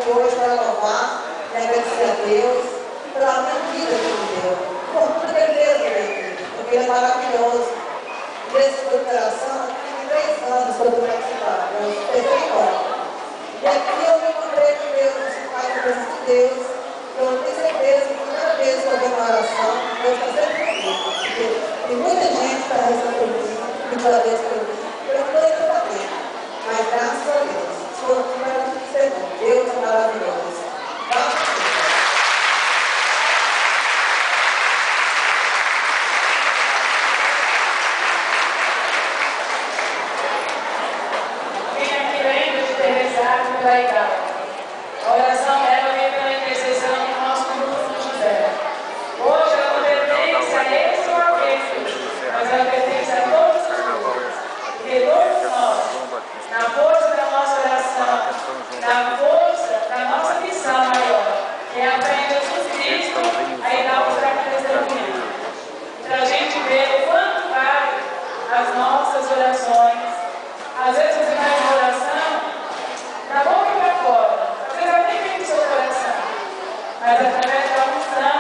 aqui hoje para louvar e agradecer a Deus pela minha vida que Ele deu, por tudo que Ele fez na minha vida, porque Ele é maravilhoso. Nesse recuperação, eu tenho 3 anos para eu participar, eu terceiro ano. E aqui eu me encontrei com Deus, eu faz a presença de Deus. Eu tenho certeza que cada vez que eu venho uma oração, Deus está sempre comigo. Porque tem muita gente que está rezando por mim, pedindo a Deus por mim, eu não estou entendendo. Mas graças a Deus, estou aqui para tudo ser bom. Deus é maravilhoso. Graças a Deus. Legal. A oração dela veio pela intercessão do nosso grupo São José. Hoje ela não pertence a esse ou aquele, mas ela pertence a todos os grupos. Porque todos nós, na força da nossa oração, na força da nossa missão maior, que é a fé em Jesus Cristo, aí dá para acontecer comigo. Para a gente ver o quanto vale as nossas orações. Às vezes você faz uma oração da boca para fora, às vezes ela nem vem do seu coração, mas através da unção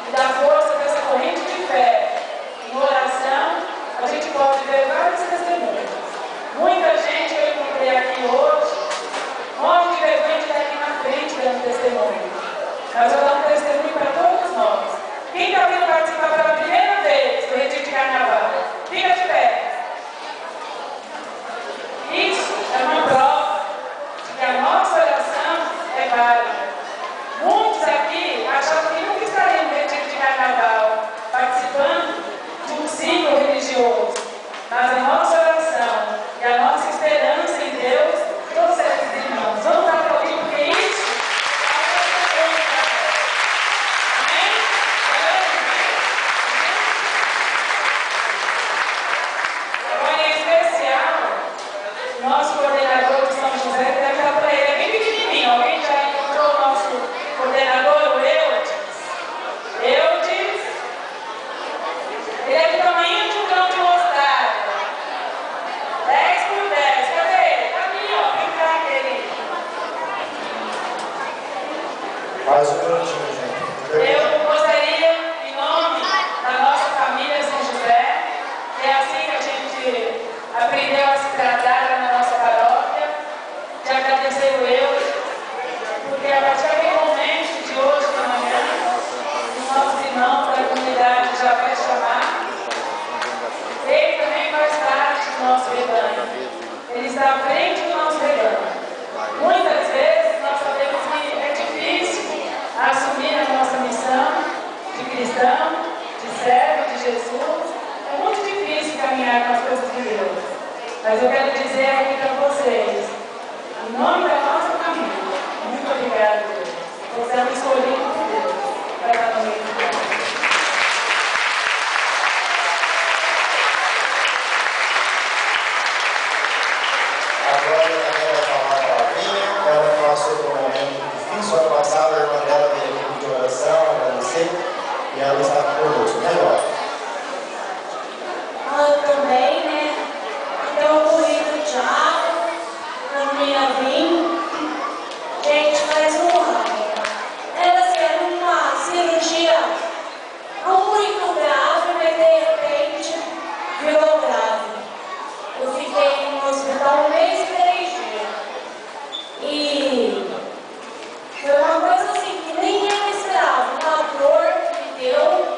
e da força dessa corrente de fé em oração, a gente pode ver vários testemunhos. Muita gente que eu encontrei aqui hoje morre de vergonha de estar aqui na frente dando testemunho, mas eu dou um testemunho para todos nós. Quem está vindo participar pela primeira vez do Retiro de Carnaval, fica de pé. Isso é uma prova que a nossa oração é válida. Muitos aqui achavam que nunca estariam no Retiro de Carnaval, participando de um ciclo religioso. Mas a nossa oração e a nossa esperança em Deus trouxeram esses irmãos. Vamos dar para ouvir, porque isso é o que amém? Agora, em especial, nosso coordenador de São José, deve dar para ele, é bem pequenininho. Alguém já encontrou o nosso coordenador, o Eudes? Eudes, ele é do tamanho de um grão de mostarda. 10 por 10, cadê ele? Tá ali, ó, vem cá, querido. Mais um minutinho, gente. Eu gostaria, em nome da nossa família São José, que é assim que a gente aprendeu a se tratar na nossa paróquia, de agradecer o Eudes, porque a partir daquele momento de hoje de manhã, os nossos irmãos da comunidade já vai chamar, ele também faz parte do nosso rebanho. Ele está à frente do nosso rebanho. Muitas vezes nós sabemos que é difícil assumir a nossa missão de cristão, de servo de Jesus. É muito difícil caminhar com as coisas de Deus. Mas eu quero dizer aqui para vocês, em nome da nossa família, muito obrigada, Deus. Você é um escolhido por Deus para estar no meio de nós. Agora eu também vou falar a palavrinha. Ela passou por um momento difícil. Ano passado a irmã dela veio aqui de oração, agradecer, e ela está conosco, né, Glória? Eu também, né? Eu morri do Thiago, a minha vinha. Gente, faz um ano. Elas querem uma cirurgia muito grave, mas de repente virou grave. Eu fiquei no hospital 1 mês e 3 dias. E foi uma coisa assim que nem eu esperava. Uma dor que me deu.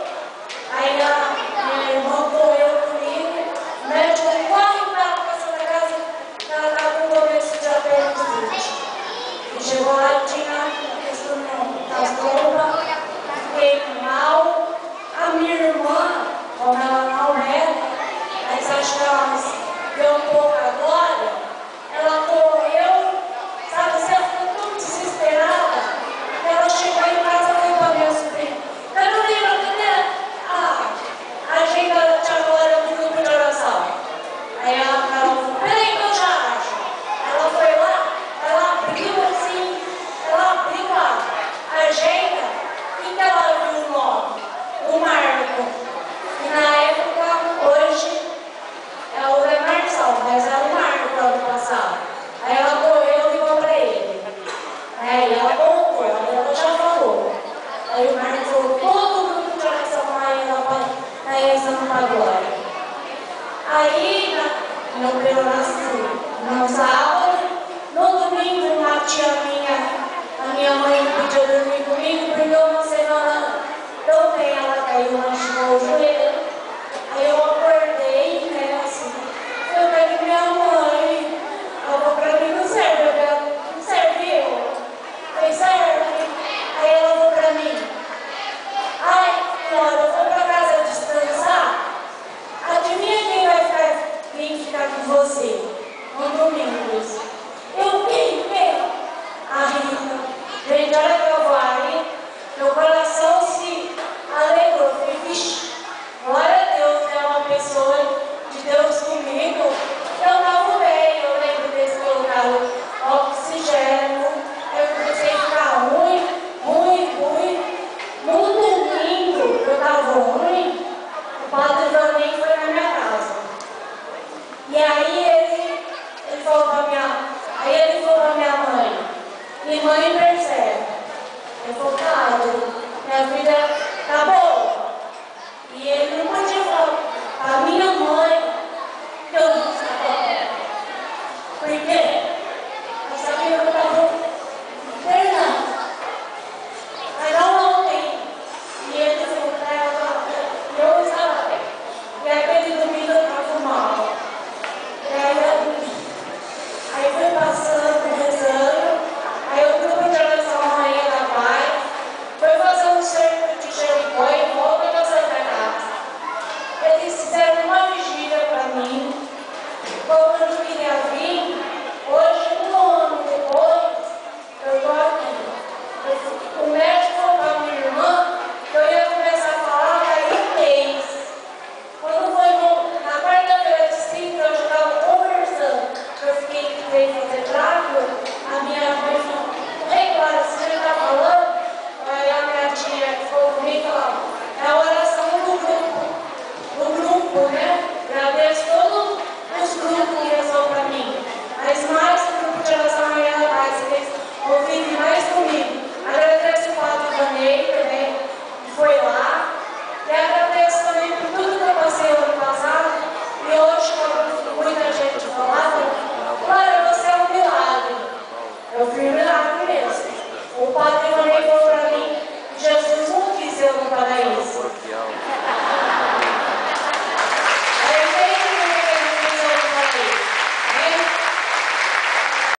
Aí ele falou pra minha mãe, minha mãe percebe. Ele falou, cara, minha vida tá boa. E ele não podia falar pra minha mãe que eu não estava. Por quê? Eu sabia que eu estava internado. Mas não ontem. E ele falou pra ela, eu estava bem. E aí aquele domingo eu estava mal. Aí foi passando, rezando. Aí o grupo de oração Rainha da Paz foi fazer um cerco de Jericó em volta da Santa Casa. Eles fizeram uma vigília para mim. Como eu não queria vir, hoje, um ano depois, eu estou aqui. O médico falou para minha irmã que eu ia começar a falar daí um mês. Quando foi na quarta-feira de 5, eu já estava conversando. Eu fiquei